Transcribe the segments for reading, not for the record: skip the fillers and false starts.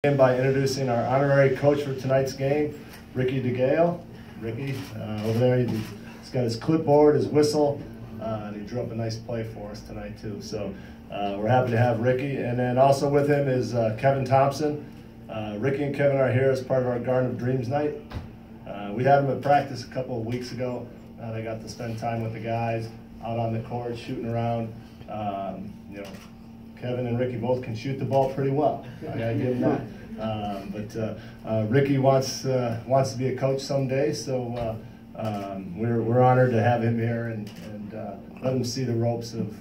By introducing our honorary coach for tonight's game, Ricky DeGale. Ricky, over there, he's got his clipboard, his whistle, and he drew up a nice play for us tonight too. So we're happy to have Ricky. And then also with him is Kevin Thompson. Ricky and Kevin are here as part of our Garden of Dreams night. We had them at practice a couple of weeks ago. They got to spend time with the guys out on the court, shooting around. Kevin and Ricky both can shoot the ball pretty well. I gotta give them that. Ricky wants to be a coach someday, so we're honored to have him here and let him see the ropes of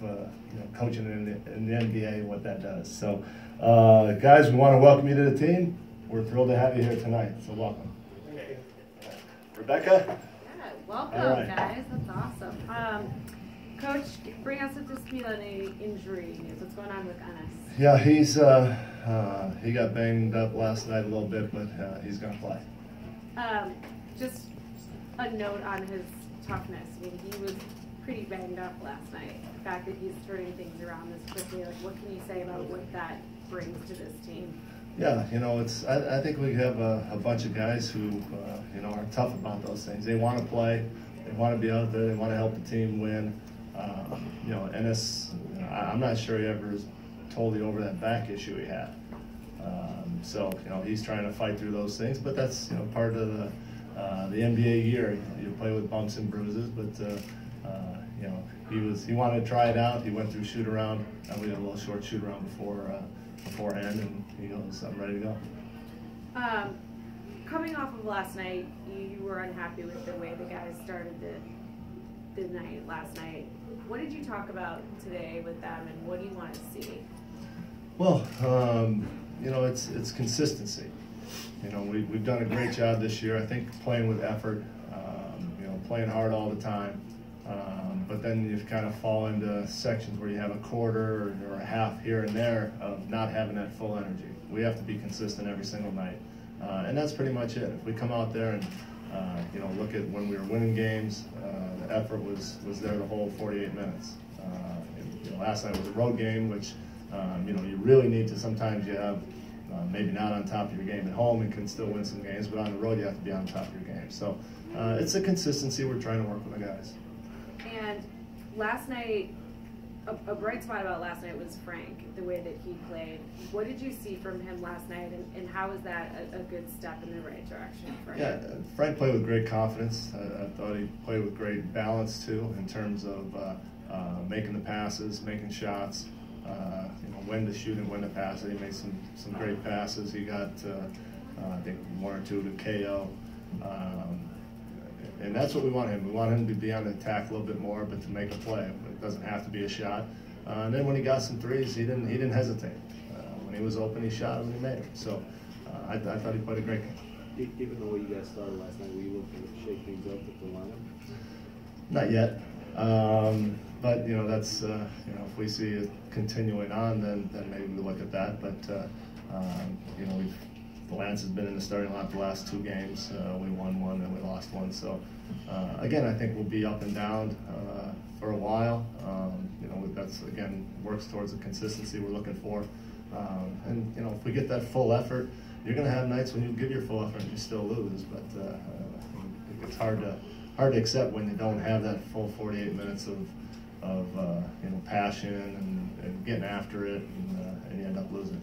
coaching in the NBA and what that does. So, guys, we want to welcome you to the team. We're thrilled to have you here tonight. So, welcome. Rebecca. Yeah, welcome, guys. That's awesome. Coach, bring us up to speed on any injury news. What's going on with Enes? Yeah, he got banged up last night a little bit, but he's going to play. Just a note on his toughness. I mean, he was pretty banged up last night. The fact that he's turning things around this quickly, like, what can you say about what that brings to this team? Yeah, I think we have a bunch of guys who are tough about those things. They want to play, they want to be out there, they want to help the team win. Enes, I'm not sure he ever told you over that back issue he had. So he's trying to fight through those things, but that's part of the NBA year. You play with bumps and bruises, but he wanted to try it out. He went through shoot around. We did a little short shoot around beforehand, and he goes, I'm ready to go. Coming off of last night, you were unhappy with the way the guys started the night last night. What did you talk about today with them, and what do you want to see? Well, it's consistency. We've done a great job this year. I think playing with effort, playing hard all the time. But then you kind of fall into sections where you have a quarter or a half here and there of not having that full energy. We have to be consistent every single night, and that's pretty much it. If we come out there and look at when we were winning games, the effort was there the whole 48 minutes. Last night was a road game, which you really need to. Sometimes you have maybe not on top of your game at home and can still win some games, but on the road you have to be on top of your game. So it's a consistency we're trying to work with the guys. And last night, a bright spot about last night was Frank, the way that he played. What did you see from him last night, and how is that a good step in the right direction for him? Yeah, Frank played with great confidence. I thought he played with great balance too, in terms of making the passes, making shots, when to shoot and when to pass it. He made some great passes. He got I think one or two to KO. And that's what we want him. We want him to be on the attack a little bit more, but to make a play. It doesn't have to be a shot. And then when he got some threes, he didn't hesitate. When he was open, he shot and he made it. So I thought he played a great game. Given the way you guys started last night, were you looking to shake things up with the lineup? Not yet. But that's if we see it continuing on, then maybe we look at that. But Lance has been in the starting lineup the last two games. We won one and we lost one. So again, I think we'll be up and down for a while. That's again works towards the consistency we're looking for. And if we get that full effort, you're going to have nights when you give your full effort and you still lose. But it's hard to accept when you don't have that full 48 minutes of passion and getting after it, and you end up losing.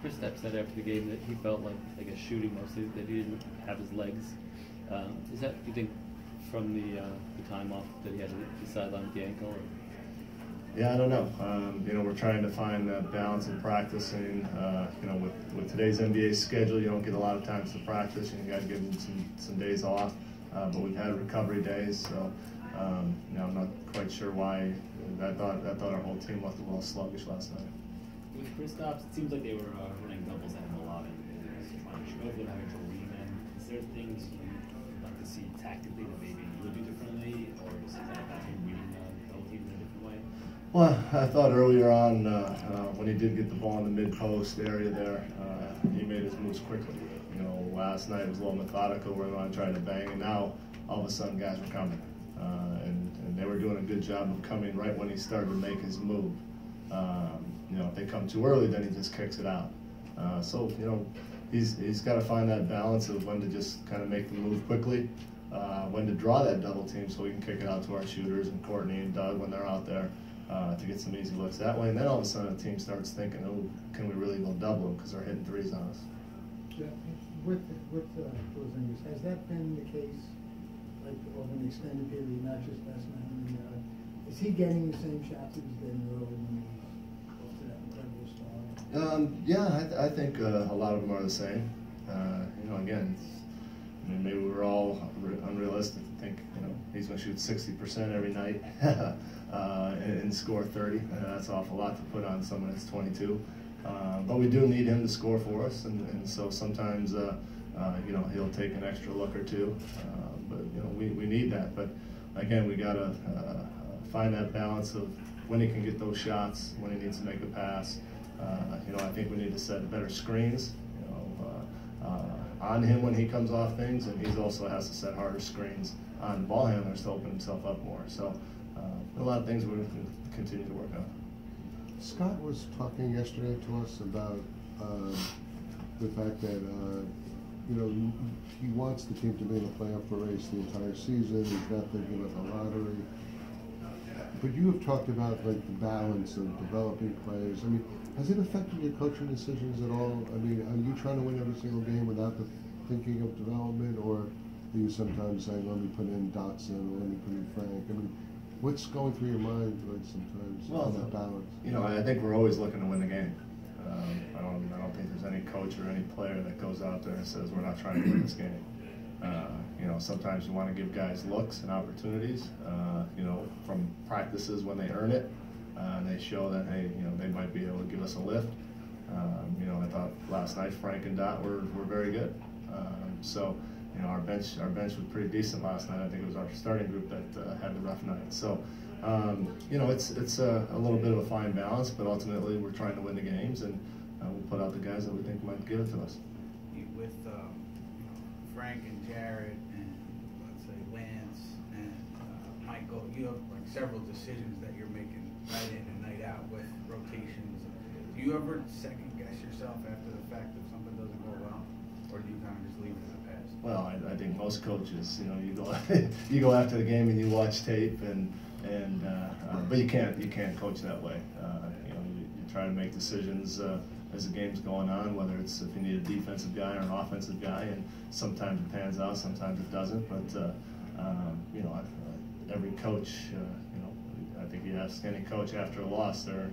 Kristaps said after the game that he felt like shooting mostly, that he didn't have his legs. Is that, you think, from the time off that he had to sideline with the ankle? Or? Yeah, I don't know. We're trying to find that balance in practicing. With today's NBA schedule, you don't get a lot of times to practice, and you got to give them some days off. But we've had recovery days, so I'm not quite sure why. I thought our whole team looked a little sluggish last night. With Kristaps, it seems like they were running doubles at him a lot, and trying to shoot over, having trouble reading them. Is there things you'd like to see tactically that maybe you would do differently, or is that about him reading the whole team in a different way? Well, I thought earlier on when he did get the ball in the mid-post area there, he made his moves quickly. Last night it was a little methodical where they want to try to bang, and now all of a sudden guys were coming. And they were doing a good job of coming right when he started to make his move. If they come too early, then he just kicks it out. So, you know, he's got to find that balance of when to just kind of make the move quickly, when to draw that double team so we can kick it out to our shooters and Courtney and Doug when they're out there to get some easy looks that way. And then all of a sudden the team starts thinking, oh, can we really go double them because they're hitting threes on us. Yeah, with Porzingis, has that been the case, like over an extended period, not just last night? I mean, is he getting the same shots he was getting early when he was off to that incredible start? Yeah, I think a lot of them are the same. You know, again, I mean, maybe we're all unrealistic to think, you know, he's going to shoot 60% every night and score 30. That's an awful lot to put on someone that's 22. But we do need him to score for us, and so sometimes, you know, he'll take an extra look or two. But you know, we need that. But again, we got to find that balance of when he can get those shots, when he needs to make a pass. You know, I think we need to set better screens, you know, on him when he comes off things, and he also has to set harder screens on ball handlers to open himself up more. So a lot of things we're going to continue to work on. Scott was talking yesterday to us about the fact that you know, he wants the team to be in a playoff race the entire season. He's not thinking about the lottery. But you have talked about like the balance of developing players. I mean, has it affected your coaching decisions at all? I mean, are you trying to win every single game without the thinking of development, or are you sometimes saying, let me put in Dotson or let me put in Frank? I mean, what's going through your mind like sometimes on that balance? You know, I think we're always looking to win the game. I don't think there's any coach or any player that goes out there and says we're not trying to win this game. You know, sometimes you want to give guys looks and opportunities. You know, from practices when they earn it, and they show that hey, you know, they might be able to give us a lift. You know, I thought last night Frank and Dot were very good. So, you know, our bench was pretty decent last night. I think it was our starting group that had the rough night. So, you know, it's a little bit of a fine balance, but ultimately we're trying to win the games, and we'll put out the guys that we think might give it to us. With Frank and Jared and let's say Lance and Michael, you have like several decisions that you're making night in and night out with rotations. Do you ever second guess yourself after the fact if something doesn't go well, or do you kind of just leave it in the past? Well, I think most coaches, you know, you go after the game and you watch tape, but you can't coach that way. You know, you try to make decisions as the game's going on, whether it's if you need a defensive guy or an offensive guy, and sometimes it pans out, sometimes it doesn't. But you know, every coach, you know, I think you ask any coach after a loss, they're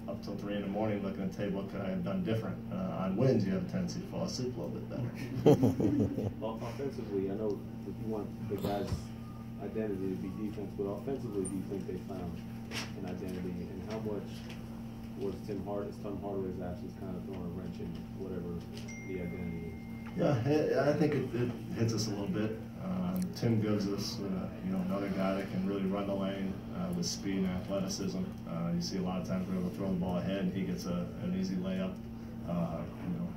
up till 3 in the morning looking at the table, what could I have done different? On wins, you have a tendency to fall asleep a little bit better. Well, offensively, I know that you want the guys' identity to be defense, but offensively, do you think they found an identity, and how much was Tim Hardaway's absence kind of throwing a wrench in whatever the identity is? Yeah, I think it hits us a little bit. Tim gives us, you know, another guy that can really run the lane with speed and athleticism. You see a lot of times we're able to throw the ball ahead, and he gets an easy layup. You know,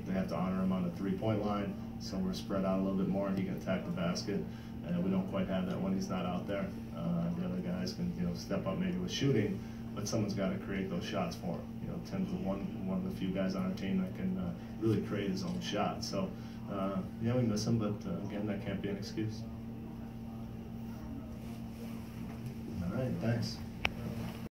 they have to honor him on the three-point line, so we're spread out a little bit more, and he can attack the basket. And we don't quite have that when he's not out there. The other guys can, you know, step up maybe with shooting, but someone's got to create those shots for him. You know, Tim's one of the few guys on our team that can really create his own shot. So, yeah, we miss him, but again, that can't be an excuse. All right, thanks.